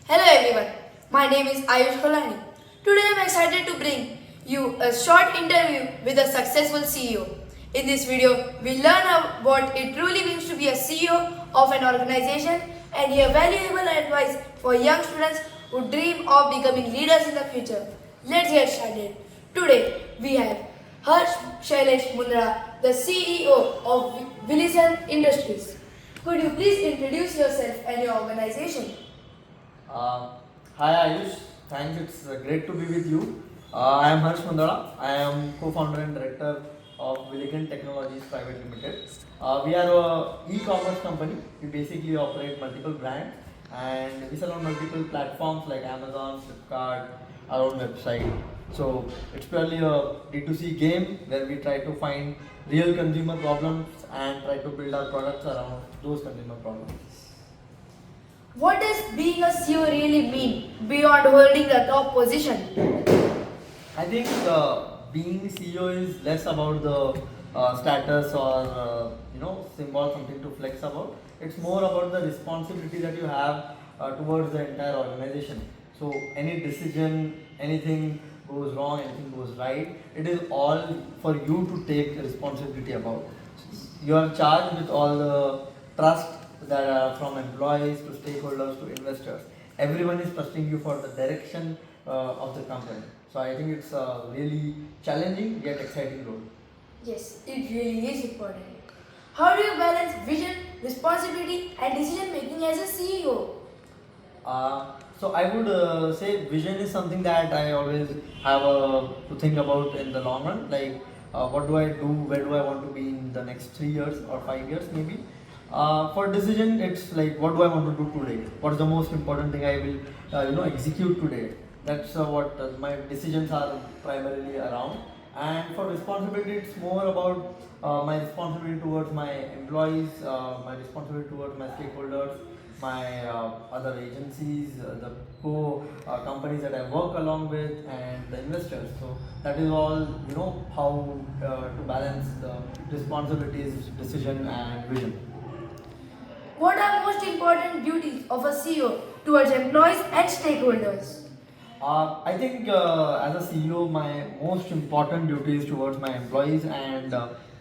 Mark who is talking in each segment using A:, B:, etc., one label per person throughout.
A: Hello everyone, my name is Ayush Kholani. Today I am excited to bring you a short interview with a successful CEO. In this video, we learn what it truly means to be a CEO of an organization and hear valuable advice for young students who dream of becoming leaders in the future. Let's get started. Today, we have Shailesh Mundada, the CEO of Vilican Industries. Could you please introduce yourself and your organization?
B: Uh, Hi Ayush, thanks. It's great to be with you. I am Harsh Mundada. I am co-founder and director of Vilican Technologies Private Limited. We are a e-commerce company. We basically operate multiple brands and we sell on multiple platforms like Amazon, Flipkart, our own website. So it's purely a D2C game where we try to find real consumer problems and try to build our products around those consumer problems.
A: What does being a CEO really mean beyond holding the top position?
B: I think being CEO is less about the status or symbol, something to flex about. It's more about the responsibility that you have towards the entire organization. So any decision, anything goes wrong, anything goes right, it is all for you to take responsibility about. You are charged with all the trust that are from employees to stakeholders to investors. Everyone is trusting you for the direction of the company. So I think it's a really challenging yet exciting role.
A: Yes, it really is important. How do you balance vision, responsibility, and decision making as a CEO?
B: So I would say vision is something that I always have to think about in the long run. Like, what do I do? Where do I want to be in the next 3 years or 5 years, maybe? For decision, it's like, what do I want to do today? What is the most important thing I will, execute today? That's what my decisions are primarily around. And for responsibility, it's more about my responsibility towards my employees, my responsibility towards my stakeholders, my other agencies, the companies that I work along with, and the investors. So that is all, how to balance the responsibilities, decision, and vision.
A: What are most important duties of a CEO towards employees and stakeholders?
B: I think as a CEO, my most important duty is towards my employees and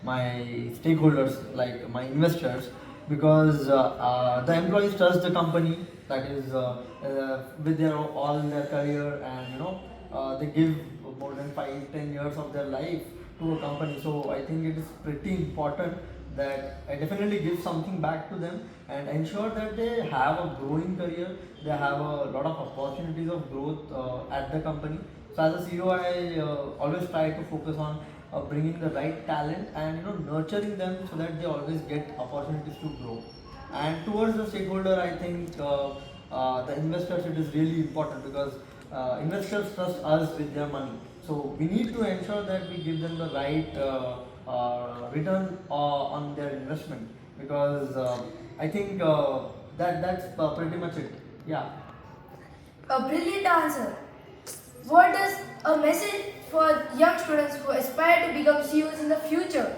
B: my stakeholders, like my investors, because the employees trust the company, that is with their all their career, and they give more than 5-10 years of their life to a company. So I think it is pretty important that I definitely give something back to them and ensure that they have a growing career, they have a lot of opportunities of growth at the company. So as a CEO, I always try to focus on bringing the right talent and nurturing them so that they always get opportunities to grow. And towards the stakeholder, I think the investors, it is really important because investors trust us with their money. So we need to ensure that we give them the right return on their investment, because I think that's pretty much it. Yeah.
A: A brilliant answer. What is a message for young students who aspire to become CEOs in the future?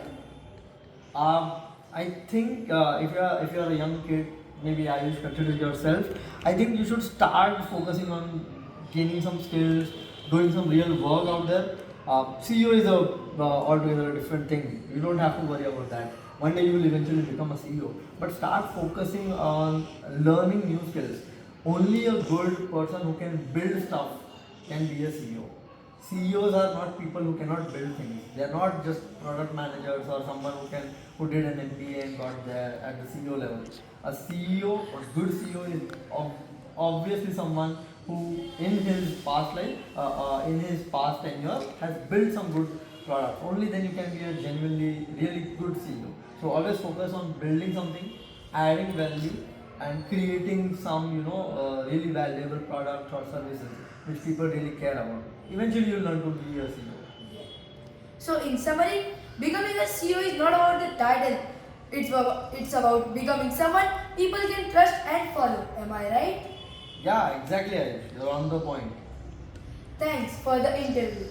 B: Um, I think if you're a young kid, maybe I should consider yourself. I think you should start focusing on gaining some skills, doing some real work out there. CEO is a altogether a different thing. You don't have to worry about that. One day you will eventually become a CEO, but start focusing on learning new skills. Only a good person who can build stuff can be a CEO. CEOs are not people who cannot build things. They are not just product managers or someone who did an MBA and got there at the CEO level. A CEO, a good CEO, is obviously someone who, in his past life, in his past tenure, has built some good products. Only then you can be a genuinely really good CEO. So always focus on building something, adding value, and creating some really valuable products or services which people really care about. Eventually, you'll learn to be a CEO.
A: So, in summary, becoming a CEO is not about the title, it's about becoming someone people can trust and follow. Am I right?
B: Yeah, exactly, Ayush. You're on the point.
A: Thanks for the interview.